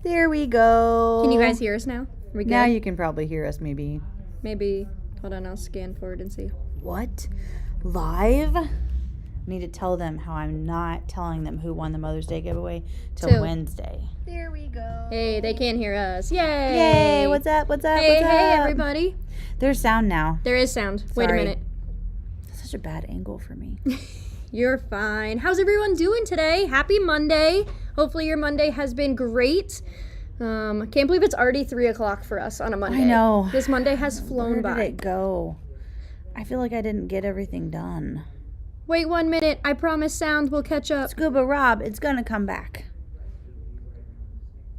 There we go. Can you guys hear us now? Are we good? Now you can probably hear us, maybe. Maybe. Hold on, I'll scan forward and see. What? Live? I need to tell them how I'm not telling them who won the Mother's Day giveaway till Wednesday. There we go. Hey, they can't hear us. Yay! Yay! What's up? What's up? Hey, what's up? hey, everybody. There's sound now. There is sound. Wait a Sorry. minute. That's such a bad angle for me. You're fine. How's everyone doing today? Happy Monday. Hopefully your Monday has been great. Can't believe it's already 3 o'clock for us on a Monday. I know. This Monday has flown by. Where did it go? I feel like I didn't get everything done. Wait 1 minute. I promise sound will catch up. Scuba Rob, it's gonna come back.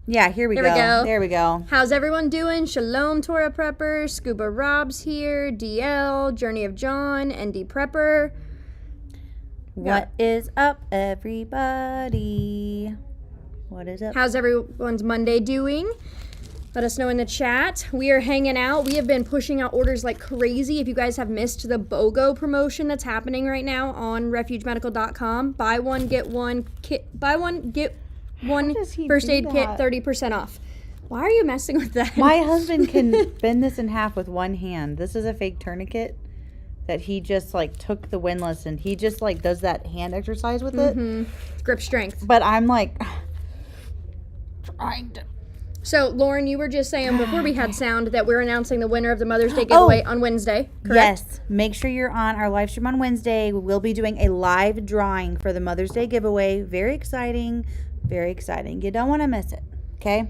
Yeah, here we There go. we go. There we go. How's everyone doing? Shalom, Torah Prepper. Scuba Rob's here. DL, Journey of John, ND Prepper. What is up, everybody? What is up? How's everyone's Monday doing? Let us know in the chat. We are hanging out. We have been pushing out orders like crazy. If you guys have missed the BOGO promotion that's happening right now on refugemedical.com, buy one, get one kit. Buy one, get one first aid kit, 30% off. Why are you messing with that? My husband can bend this in half with one hand. This is a fake tourniquet that he just like took the windlass and he just like does that hand exercise with it. Grip strength. But I'm like trying to. So, Lauren, you were just saying before we had sound that we're announcing the winner of the Mother's Day giveaway on Wednesday, correct? Yes. Make sure you're on our live stream on Wednesday. We will be doing a live drawing for the Mother's Day giveaway. Very exciting. Very exciting. You don't want to miss it. Okay?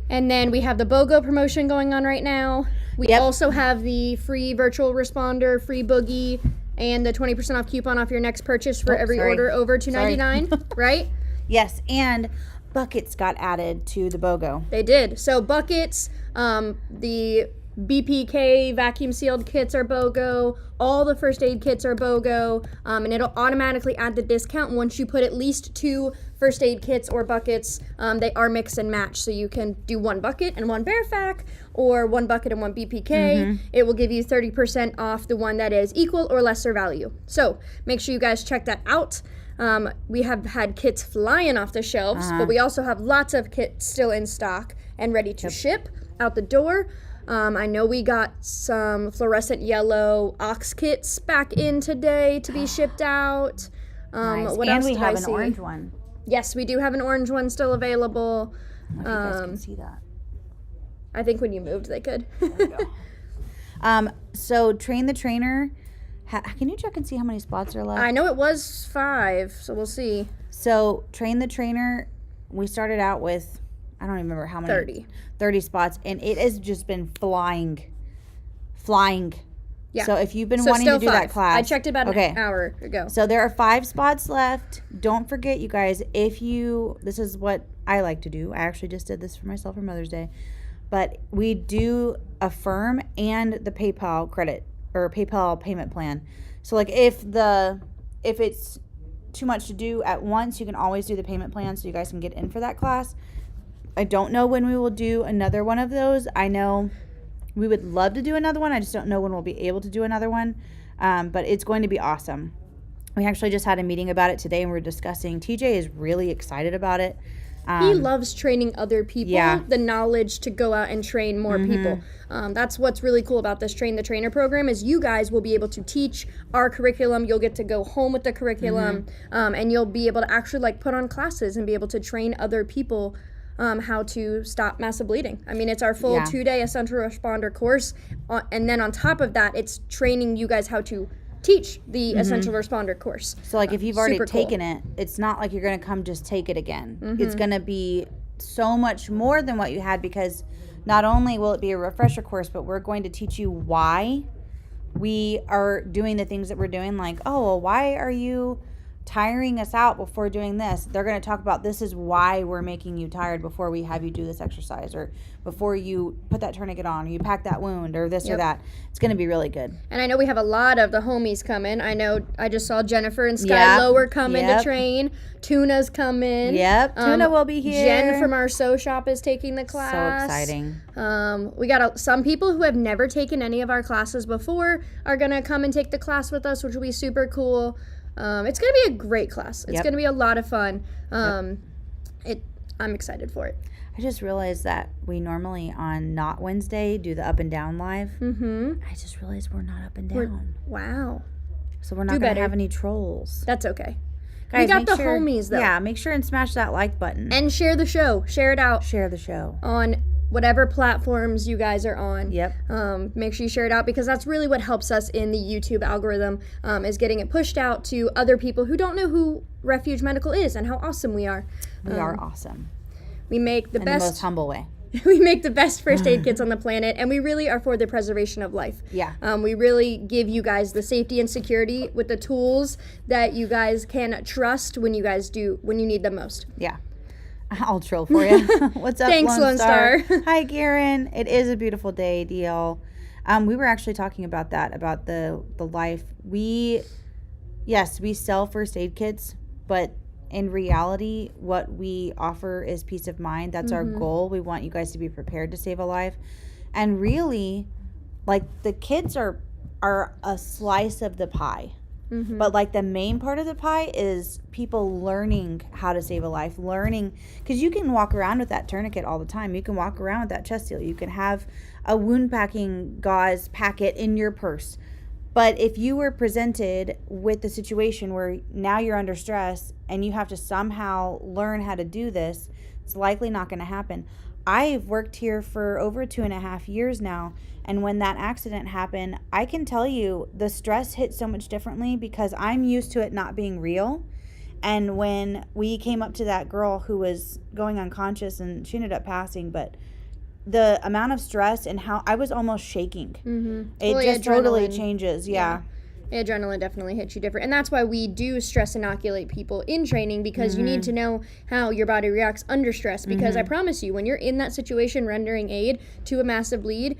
And then we have the BOGO promotion going on right now. We also have the free virtual responder, free boogie, and the 20% off coupon off your next purchase for every order over $2.99, right? Yes, and buckets got added to the BOGO. They did. So buckets, the BPK vacuum sealed kits are BOGO. All the first aid kits are BOGO, and it'll automatically add the discount once you put at least 2 first aid kits or buckets. They are mix and match, so you can do 1 bucket and 1 Bearfac, or 1 bucket and 1 BPK. It will give you 30% off the one that is equal or lesser value. So make sure you guys check that out. We have had kits flying off the shelves, but we also have lots of kits still in stock and ready to ship out the door. I know we got some fluorescent yellow ox kits back in today to be shipped out. Nice. What and else we did have I an see? orange one. Yes, we do have an orange one still available. I don't know if you guys can see that. I think when you moved, they could. There we go. So Train the Trainer. Can you check and see how many spots are left? I know it was 5, so we'll see. So Train the Trainer, we started out with, I don't even remember how many. 30 spots, and it has just been flying. Yeah. So if you've been wanting to do that class. I checked it about an hour ago. So there are 5 spots left. Don't forget, you guys, this is what I like to do. I actually just did this for myself for Mother's Day. But we do Affirm and the PayPal credit or PayPal payment plan. So like if it's too much to do at once, you can always do the payment plan so you guys can get in for that class. I don't know when we will do another one of those. I know we would love to do another one. I just don't know when we'll be able to do another one. But it's going to be awesome. We actually just had a meeting about it today and we're discussing. TJ is really excited about it. He loves training other people, the knowledge to go out and train more people. That's what's really cool about this Train the Trainer program is you guys will be able to teach our curriculum. You'll get to go home with the curriculum, and you'll be able to actually like put on classes and be able to train other people how to stop massive bleeding. I mean, it's our full 2-day essential responder course, and then on top of that, it's training you guys how to teach the essential responder course. So like if you've already taken it, it's not like you're going to come just take it again. It's going to be so much more than what you had, because not only will it be a refresher course, but we're going to teach you why we are doing the things that we're doing. Like, oh, well, why are you tiring us out before doing this? They're going to talk about this is why we're making you tired before we have you do this exercise, or before you put that tourniquet on, or you pack that wound, or this or that. It's going to be really good. And I know we have a lot of the homies coming. I know I just saw Jennifer and Sky Lower coming to train. Tuna's coming. Yep, Tuna will be here. Jen from our sew shop is taking the class. So exciting. We got some people who have never taken any of our classes before are going to come and take the class with us, which will be super cool. It's going to be a great class. It's going to be a lot of fun. I'm excited for it. I just realized that we normally on Not Wednesday do the up and down live. Mm-hmm. I just realized we're not up and down. Wow. So we're not going to have any trolls. That's okay. Guys, we got make the sure, homies, though. Yeah, make sure and smash that like button. And share the show. Share it out. Share the show. On whatever platforms you guys are on. Yep. Make sure you share it out, because that's really what helps us in the YouTube algorithm, is getting it pushed out to other people who don't know who Refuge Medical is and how awesome we are. We are awesome. We make the In best... the most humble way. We make the best first aid kits on the planet, and we really are for the preservation of life. Yeah. We really give you guys the safety and security with the tools that you guys can trust when you need them most. Yeah. I'll troll for you. What's up, Thanks, Lone Star. Hi, Garen. It is a beautiful day, DL. We were actually talking about that, about the life. We sell first aid kits, but in reality, what we offer is peace of mind. That's our goal. We want you guys to be prepared to save a life. And really, like, the kids are a slice of the pie. Mm-hmm. But, like, the main part of the pie is people learning how to save a life, because you can walk around with that tourniquet all the time. You can walk around with that chest seal. You can have a wound packing gauze packet in your purse. But if you were presented with the situation where now you're under stress and you have to somehow learn how to do this, it's likely not going to happen. I've worked here for over 2.5 years now, and when that accident happened, I can tell you the stress hit so much differently because I'm used to it not being real. And when we came up to that girl who was going unconscious, and she ended up passing, but the amount of stress and how I was almost shaking. Mm-hmm. It just totally changes. Yeah. Adrenaline definitely hits you different. And that's why we do stress inoculate people in training, because you need to know how your body reacts under stress. Because I promise you, when you're in that situation rendering aid to a massive bleed,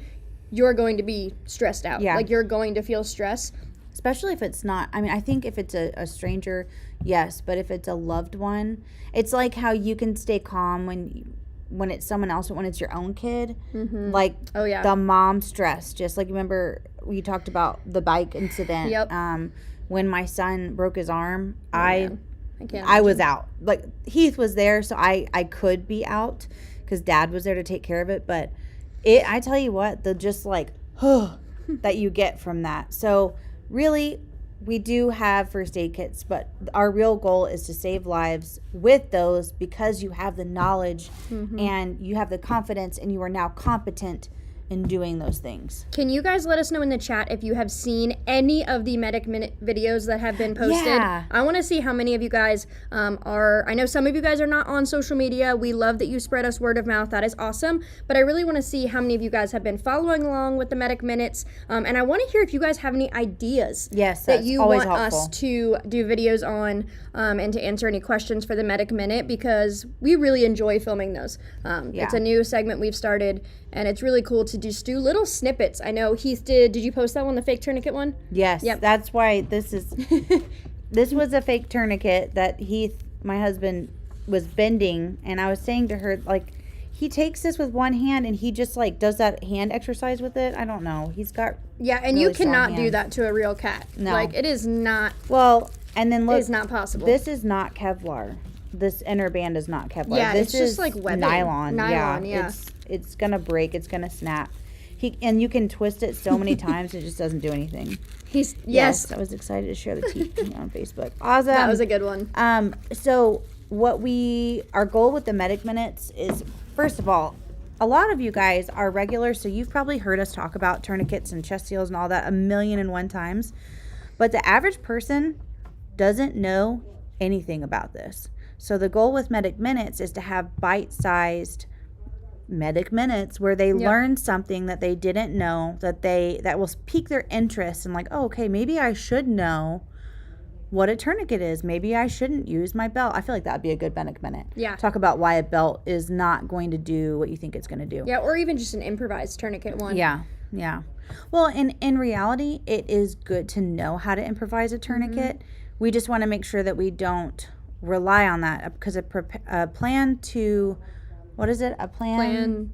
you're going to be stressed out. Yeah. Like, you're going to feel stress. Especially if it's not, I mean, I think if it's a stranger, yes. But if it's a loved one, it's like how you can stay calm when it's someone else, but when it's your own kid, like the mom stress, just like, remember we talked about the bike incident. Yep. When my son broke his arm, I was out. Like, Heath was there, so I could be out because Dad was there to take care of it. But I tell you what, the just like that you get from that. So really, we do have first aid kits, but our real goal is to save lives with those, because you have the knowledge and you have the confidence, and you are now competent in doing those things. Can you guys let us know in the chat if you have seen any of the Medic Minute videos that have been posted? Yeah. I want to see how many of you guys are. I know some of you guys are not on social media. We love that you spread us word of mouth. That is awesome. But I really want to see how many of you guys have been following along with the Medic Minutes. And I want to hear if you guys have any ideas that you want us to do videos on, and to answer any questions for the Medic Minute, because we really enjoy filming those. It's a new segment we've started, and it's really cool to just do little snippets. I know Heath did you post that one, the fake tourniquet one? Yes. Yep. That's why this was a fake tourniquet that Heath, my husband, was bending, and I was saying to her, like, he takes this with one hand and he just like does that hand exercise with it. I don't know. He's got and really you cannot do that to a real cat. No. Like, it is not. Well, and then look, it is not possible. This is not Kevlar. This inner band is not Kevlar. Yeah, this it's just like webbing. Nylon. Yeah. It's gonna break. It's gonna snap. And you can twist it so many times, it just doesn't do anything. Yes, I was excited to share the teeth on Facebook. Awesome. That was a good one. So our goal with the Medic Minutes is, first of all, a lot of you guys are regulars, so you've probably heard us talk about tourniquets and chest seals and all that 1,000,001 times. But the average person doesn't know anything about this. So the goal with Medic Minutes is to have bite-sized Medic Minutes where they learn something that they didn't know, that will pique their interest, and like, oh, okay, maybe I should know what a tourniquet is. Maybe I shouldn't use my belt. I feel like that would be a good Medic Minute. Yeah. Talk about why a belt is not going to do what you think it's going to do. Yeah, or even just an improvised tourniquet one. Yeah. Well, in reality, it is good to know how to improvise a tourniquet. We just want to make sure that we don't rely on that, because a plan to... What is it? A plan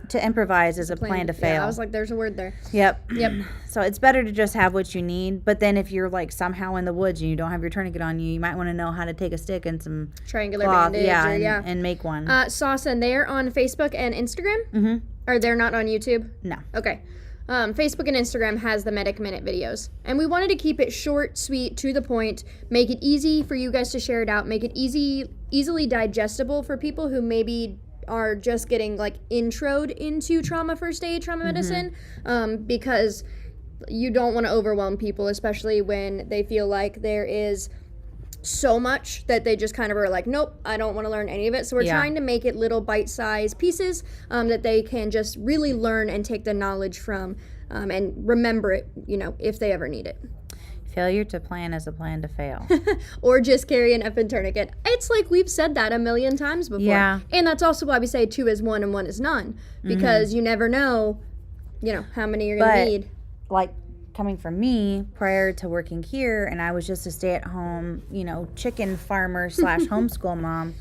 to improvise is a plan to fail. Yeah, I was like, there's a word there. Yep. Yep. So it's better to just have what you need. But then if you're like somehow in the woods and you don't have your tourniquet on you, you might want to know how to take a stick and some Triangular cloth, bandage. and make one. Sauce, and they're on Facebook and Instagram? Mm-hmm. Or they're not on YouTube? No. Okay. Facebook and Instagram has the Medic Minute videos. And we wanted to keep it short, sweet, to the point, make it easy for you guys to share it out, make it easily digestible for people who maybe are just getting like introed into trauma first aid, trauma medicine, because you don't want to overwhelm people, especially when they feel like there is so much that they just kind of are like, nope, I don't want to learn any of it. So we're trying to make it little bite-sized pieces that they can just really learn and take the knowledge from and remember it, if they ever need it. Failure to plan is a plan to fail. Or just carry an effing tourniquet. It's like we've said that a million times before. Yeah. And that's also why we say 2 is 1 and 1 is none. Because you never know, how many you're going to need. Like coming from me prior to working here, and I was just a stay-at-home, chicken farmer / homeschool mom.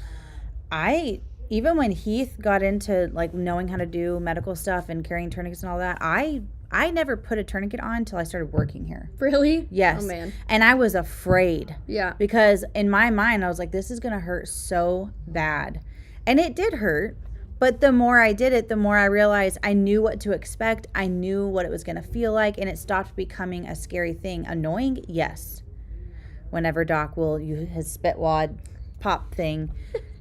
Even when Heath got into like knowing how to do medical stuff and carrying tourniquets and all that, I never put a tourniquet on until I started working here. Really? Yes. Oh, man. And I was afraid. Yeah. Because in my mind, I was like, this is going to hurt so bad. And it did hurt. But the more I did it, the more I realized I knew what to expect. I knew what it was going to feel like. And it stopped becoming a scary thing. Annoying? Yes. Whenever Doc will use his spit wad pop thing.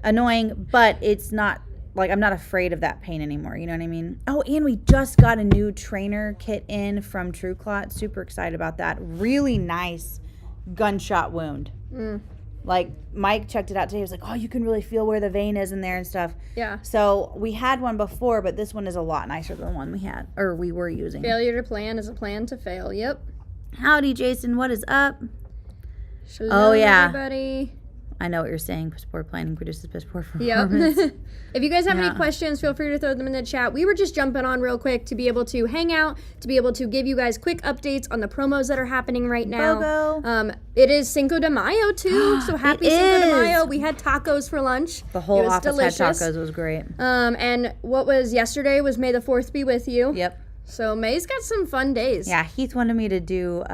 Annoying, but it's not. Like, I'm not afraid of that pain anymore. You know what I mean? Oh, and we just got a new trainer kit in from True Clot. Super excited about that. Really nice gunshot wound. Like, Mike checked it out today. He was like, oh, you can really feel where the vein is in there and stuff. Yeah. So we had one before, but this one is a lot nicer than the one we were using. Failure to plan is a plan to fail. Yep. Howdy, Jason. What is up? Shalom, everybody. I know what you're saying. Piss poor planning produces piss poor performance. Yep. If you guys have any questions, feel free to throw them in the chat. We were just jumping on real quick to be able to hang out, to be able to give you guys quick updates on the promos that are happening right now. BOGO. It is Cinco de Mayo too, so happy Cinco de Mayo. We had tacos for lunch. The whole office delicious. had tacos. It was great. And what was yesterday was May the 4th be with you. Yep. So May's got some fun days. Yeah, Heath wanted me to do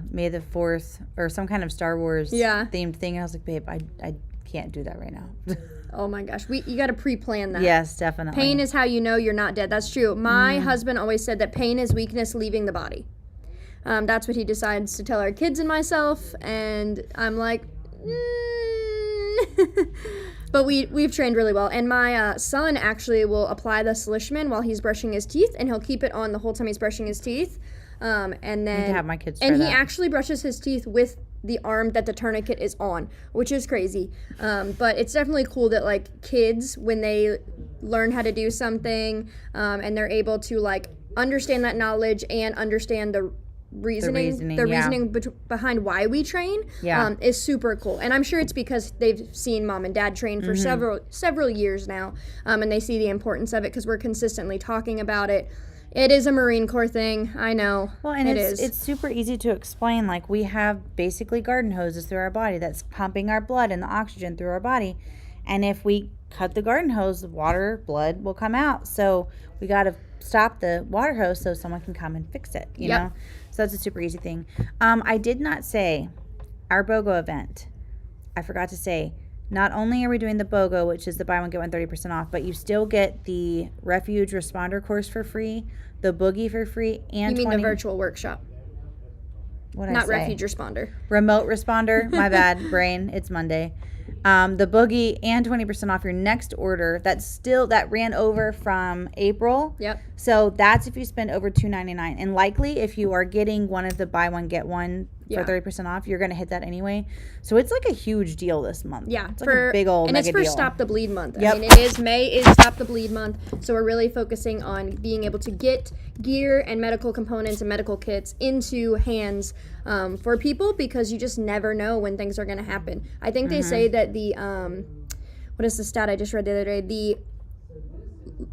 May the 4th or some kind of Star Wars themed thing. And I was like, babe, I can't do that right now. Oh my gosh, you got to pre-plan that. Yes, definitely. Pain is how you know you're not dead. That's true. My husband always said that pain is weakness leaving the body. That's what he decides to tell our kids and myself, and I'm like, But we've trained really well, and my son actually will apply the Slishman while he's brushing his teeth, and he'll keep it on the whole time he's brushing his teeth. And then I need to have my kids try and he that. actually brushes his teeth with the arm that the tourniquet is on, which is crazy. But it's definitely cool that like kids, when they learn how to do something, and they're able to like understand that knowledge and understand the reasoning behind why we train, is super cool. And I'm sure it's because they've seen mom and dad train for several years now, and they see the importance of it because we're consistently talking about it. It is a Marine Corps thing, I know. Well, and it's super easy to explain. Like, we have basically garden hoses through our body that's pumping our blood and the oxygen through our body. And if we cut the garden hose, the blood will come out. So we got to stop the water hose so someone can come and fix it, you know? So that's a super easy thing. I did not say our BOGO event. I forgot to say, not only are we doing the BOGO, which is the buy one, get one 30% off, but you still get the Refuge Responder course for free, the Boogie for free, and you mean the virtual workshop? Not Refuge Responder. Remote Responder. My bad, brain. It's Monday. The Boogie and 20% off your next order. That ran over from April. Yep. So that's if you spend over $2.99, and likely if you are getting one of the buy one get one for 30% off, you're gonna hit that anyway. So it's like a huge deal this month. Yeah, it's like a big old and mega it's for deal. Stop the Bleed month. Yep. I mean, May is Stop the Bleed month, so we're really focusing on being able to get gear and medical components and medical kits into hands for people, because you just never know when things are gonna happen. I think they say that the what is the stat I just read the other day? The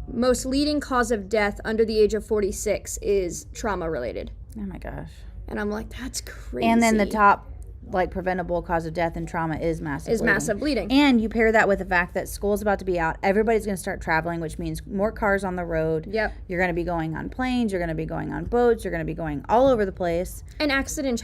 most leading cause of death under the age of 46 is trauma related. Oh my gosh. And I'm like, that's crazy. And then the top like preventable cause of death and trauma is massive bleeding. And you pair that with the fact that school's about to be out. Everybody's going to start traveling, which means more cars on the road. Yep. You're going to be going on planes. You're going to be going on boats. You're going to be going all over the place. And accidents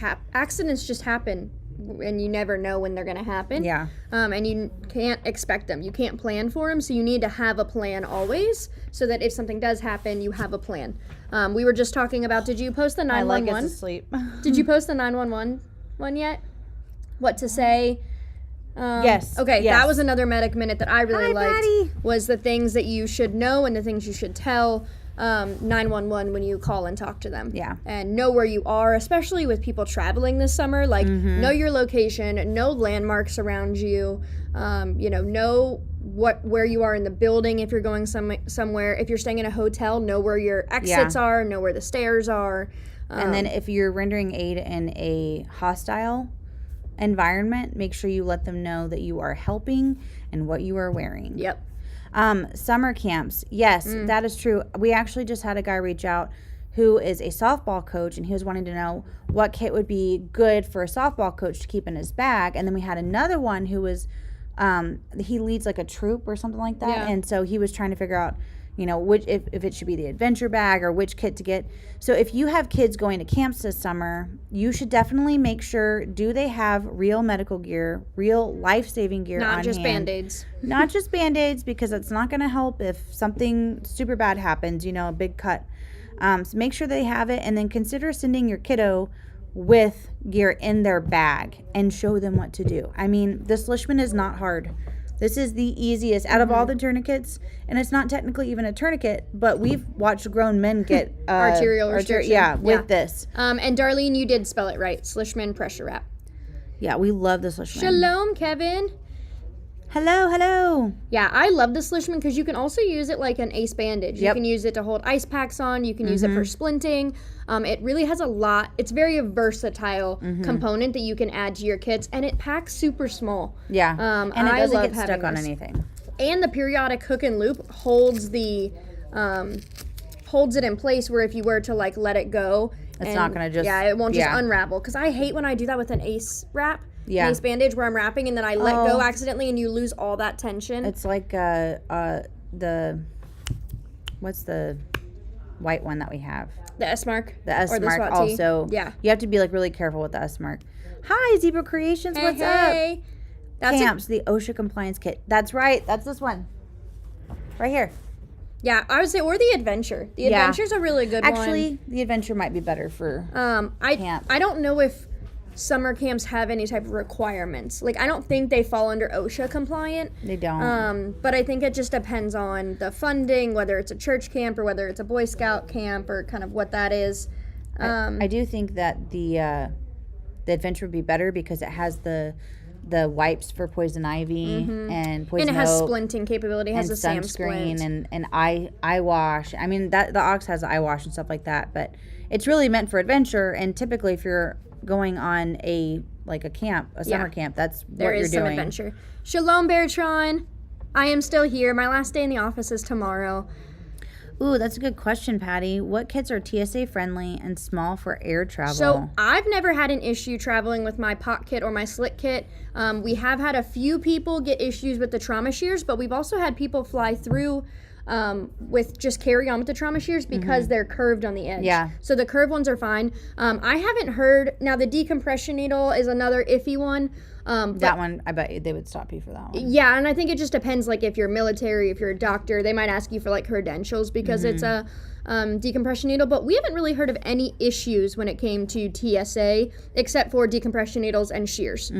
just happen, and you never know when they're going to happen. Yeah. And you can't expect them. You can't plan for them, so you need to have a plan always, so that if something does happen, you have a plan. We were just talking about, did you post the 911? My leg is asleep. Did you post the 911 one yet? What to say? Yes. Okay, yes. That was another medic minute that I really liked. Patty. Was the things that you should know and the things you should tell 911 when you call and talk to them. Yeah. And know where you are, especially with people traveling this summer. Like, know your location, know landmarks around you, know where you are in the building if you're going somewhere. If you're staying in a hotel, know where your exits are, know where the stairs are. And then if you're rendering aid in a hostile environment, make sure you let them know that you are helping and what you are wearing. Yep. Summer camps. Yes, that is true. We actually just had a guy reach out who is a softball coach, and he was wanting to know what kit would be good for a softball coach to keep in his bag. And then we had another one who was, he leads like a troop or something like that. Yeah. And so he was trying to figure out, which if it should be the adventure bag or which kit to get. So if you have kids going to camps this summer, you should definitely make sure, do they have real medical gear, real life-saving gear on hand? Not just Band-Aids. Not just Band-Aids, because it's not going to help if something super bad happens, a big cut. So make sure they have it, and then consider sending your kiddo with gear in their bag and show them what to do. I mean, this Leishman is not hard. This is the easiest out of all the tourniquets, and it's not technically even a tourniquet, but we've watched grown men get arterial restriction. With this. And Darlene, you did spell it right. Slishman pressure wrap. Yeah, we love this Leishman. Shalom, Kevin. Hello. Yeah, I love this Leishman because you can also use it like an ace bandage. You can use it to hold ice packs on. You can use it for splinting. It really has a lot. It's very a versatile component that you can add to your kits, and it packs super small. Yeah, and it doesn't get stuck on this. anything. And the periodic hook and loop holds the holds it in place where if you were to like let it go, it's not gonna just it won't just unravel. Because I hate when I do that with an ace wrap. Yeah. An ace bandage where I'm wrapping and then I let go accidentally and you lose all that tension. It's like what's the white one that we have? The S mark. The S or the mark SWAT also. Yeah. You have to be like really careful with the S mark. Hi, Zebra Creations. What's up? That's Camps, the OSHA compliance kit. That's right. That's this one. Right here. Yeah, I would say, or the Adventure. The Adventure's a really good one. Actually, the Adventure might be better for camp. I don't know if summer camps have any type of requirements. Like, I don't think they fall under OSHA compliant. They don't. But I think it just depends on the funding, whether it's a church camp or whether it's a Boy Scout camp or kind of what that is. I do think that the Adventure would be better because it has the wipes for poison ivy and poison and it has oak splinting capability. It has and the SAM sunscreen splint. and eye wash. I mean, that the Ox has eye wash and stuff like that, but it's really meant for adventure. And typically, if you're going on a summer camp, that's what you're doing. There is some adventure. Shalom, Beartron. I am still here. My last day in the office is tomorrow. Ooh, that's a good question, Patty. What kits are TSA friendly and small for air travel? So I've never had an issue traveling with my pot kit or my slick kit. We have had a few people get issues with the trauma shears, but we've also had people fly through with just carry on with the trauma shears because they're curved on the edge. Yeah. So the curved ones are fine. I haven't heard, now the decompression needle is another iffy one. That one, I bet they would stop you for that one. Yeah, and I think it just depends, like, if you're military, if you're a doctor, they might ask you for, like, credentials because it's a decompression needle. But we haven't really heard of any issues when it came to TSA, except for decompression needles and shears,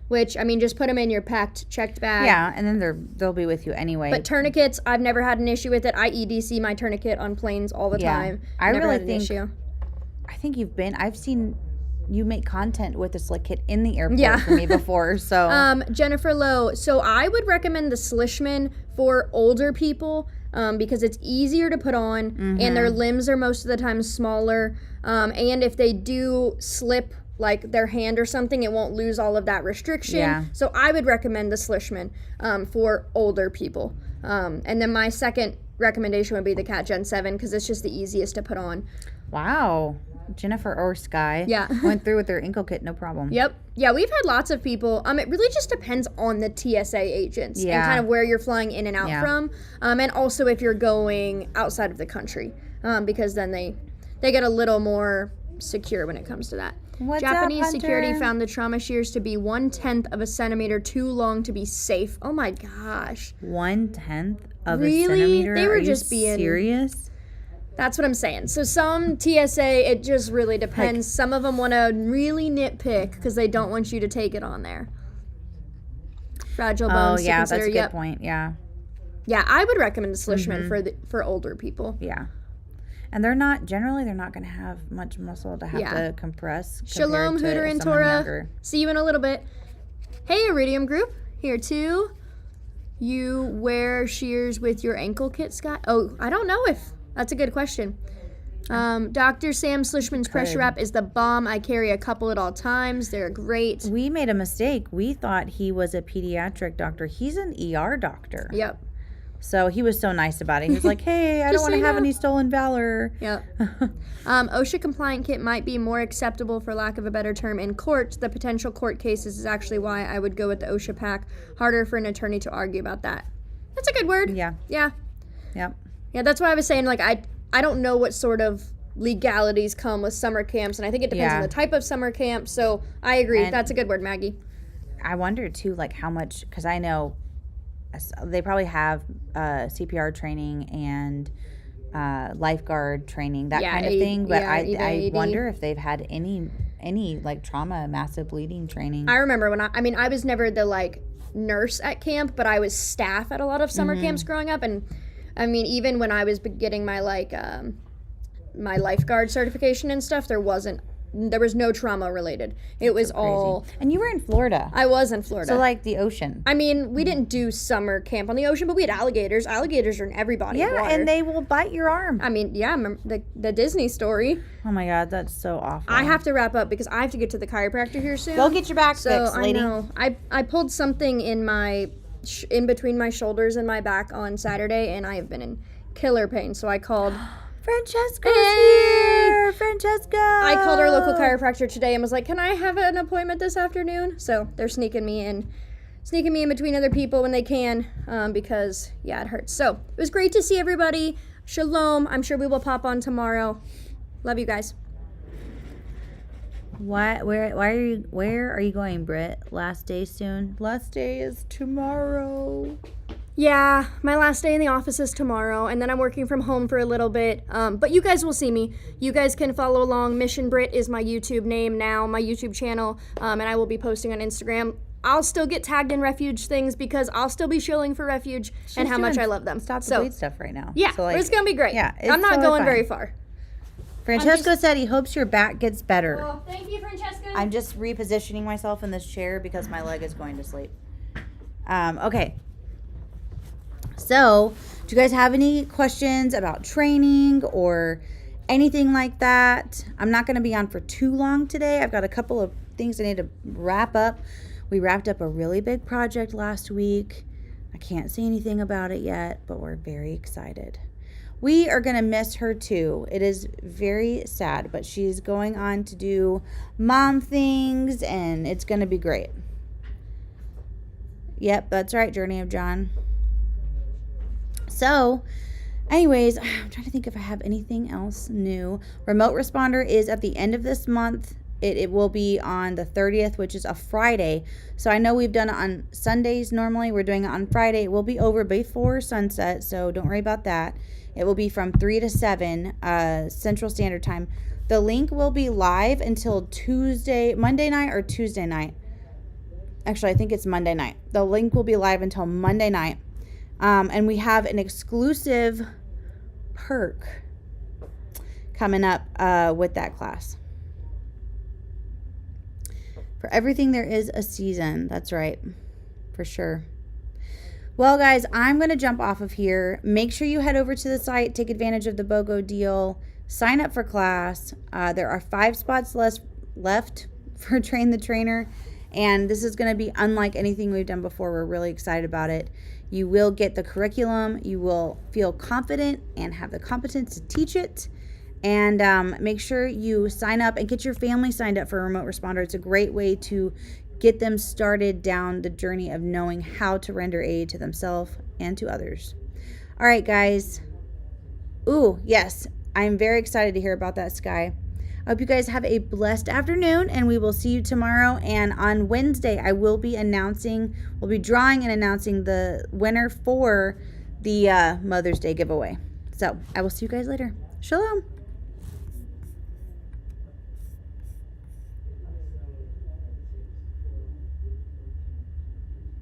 which, I mean, just put them in your packed, checked bag. Yeah, and then they'll be with you anyway. But tourniquets, I've never had an issue with it. I EDC my tourniquet on planes all the time. I never really had an think, issue. I think I've seen you make content with a slick kit in the airport for me before, so. Jennifer Lowe, so I would recommend the Slishman for older people because it's easier to put on and their limbs are most of the time smaller. And if they do slip like their hand or something, it won't lose all of that restriction. Yeah. So I would recommend the Slishman for older people. And then my second recommendation would be the Cat Gen 7 because it's just the easiest to put on. Wow. Jennifer or Sky Yeah. went through with their ankle kit, no problem. Yep. Yeah, we've had lots of people. It really just depends on the TSA agents and Yeah. kind of where you're flying in and out Yeah. from, and also if you're going outside of the country, because then they get a little more secure when it comes to that. What's Japanese up, security Hunter? found the trauma shears to be 1/10 of a centimeter too long to be safe. Oh my gosh. 1/10 of Really? a centimeter? They were Are you just being- serious? That's what I'm saying. So some TSA, it just really depends. Some of them want to really nitpick because they don't want you to take it on there. Fragile Oh, bones yeah, to consider. that's a good Yep. point. Yeah. Yeah, I would recommend a Slishman for older people. Yeah. And they're not going to have much muscle to have Yeah. to compress. Shalom, compared to Hooter, and someone Torah. younger. See you in a little bit. Hey, Iridium Group. Here too. You wear shears with your ankle kit, Scott? Oh, I don't know if... That's a good question. Dr. Sam Slishman's pressure wrap is the bomb. I carry a couple at all times. They're great. We made a mistake. We thought he was a pediatric doctor. He's an ER doctor. Yep. So he was so nice about it. He was like, hey, I don't Just want so to you have know. any stolen valor. Yep. OSHA compliant kit might be more acceptable, for lack of a better term, in court. The potential court cases is actually why I would go with the OSHA pack. Harder for an attorney to argue about that. That's a good word. Yeah. Yeah. Yep. Yeah, that's why I was saying, like, I don't know what sort of legalities come with summer camps, and I think it depends on Yeah. the type of summer camp. So I agree. And- That's a good word, Maggie. I wonder too, like how much, because I know they probably have CPR training and lifeguard training, that Yeah, kind of A- thing. But yeah, I AD. wonder if they've had any like trauma, massive bleeding training. I remember when I was never the, like, nurse at camp, but I was staff at a lot of summer camps growing up. And, I mean, even when I was getting my, like, my lifeguard certification and stuff, there was no trauma related. It was all... And you were in Florida, I was in Florida. so like the ocean. I mean, we didn't do summer camp on the ocean, but we had alligators. Alligators are in every body of Yeah, water. and they will bite your arm. I mean, yeah, remember the Disney story. Oh my God, that's so awful. I have to wrap up because I have to get to the chiropractor here soon. Go get your back So fixed, lady. I know I pulled something in my in between my shoulders and my back on Saturday, and I have been in killer pain. So I called. Francesca's Hey! here. Francesca. I called our local chiropractor today and was like, "Can I have an appointment this afternoon?" So they're sneaking me in between other people when they can, because yeah, it hurts. So it was great to see everybody. Shalom. I'm sure we will pop on tomorrow. Love you guys. Why where are you going, Britt? Last day soon? Last day is tomorrow. Yeah, my last day in the office is tomorrow, and then I'm working from home for a little bit. But you guys will see me. You guys can follow along. Mission Brit is my YouTube name now, my YouTube channel, and I will be posting on Instagram. I'll still get tagged in Refuge things because I'll still be shilling for Refuge and how much I love them. Stop the So, bleed stuff right now. yeah, So, like, it's gonna be great. yeah, it's I'm not totally going fine. very far. Francesco said he hopes your back gets better. Well, thank you, Francesca. I'm just repositioning myself in this chair because my leg is going to sleep. Okay. So, do you guys have any questions about training or anything like that? I'm not going to be on for too long today. I've got a couple of things I need to wrap up. We wrapped up a really big project last week. I can't say anything about it yet, but we're very excited. We are going to miss her too. It is very sad, but she's going on to do mom things and it's going to be great. Yep, that's right, Journey of John. So, anyways, I'm trying to think if I have anything else new. Remote Responder is at the end of this month. It will be on the 30th, which is a Friday. So I know we've done it on Sundays normally. We're doing it on Friday. It will be over before sunset, so don't worry about that. It will be from 3 to 7 Central Standard Time. The link will be live until Monday night or Tuesday night. Actually, I think it's Monday night. The link will be live until Monday night. And we have an exclusive perk coming up with that class. For everything, there is a season. That's right. For sure. Well, guys, I'm going to jump off of here. Make sure you head over to the site, take advantage of the BOGO deal, sign up for class. There are 5 spots left for Train the Trainer, and this is going to be unlike anything we've done before. We're really excited about it. You will get the curriculum. You will feel confident and have the competence to teach it, And make sure you sign up and get your family signed up for a remote responder. It's a great way to get them started down the journey of knowing how to render aid to themselves and to others. All right, guys. Ooh, yes. I'm very excited to hear about that, Sky. I hope you guys have a blessed afternoon, and we will see you tomorrow. And on Wednesday, I will be we'll be drawing and announcing the winner for the Mother's Day giveaway. So I will see you guys later. Shalom.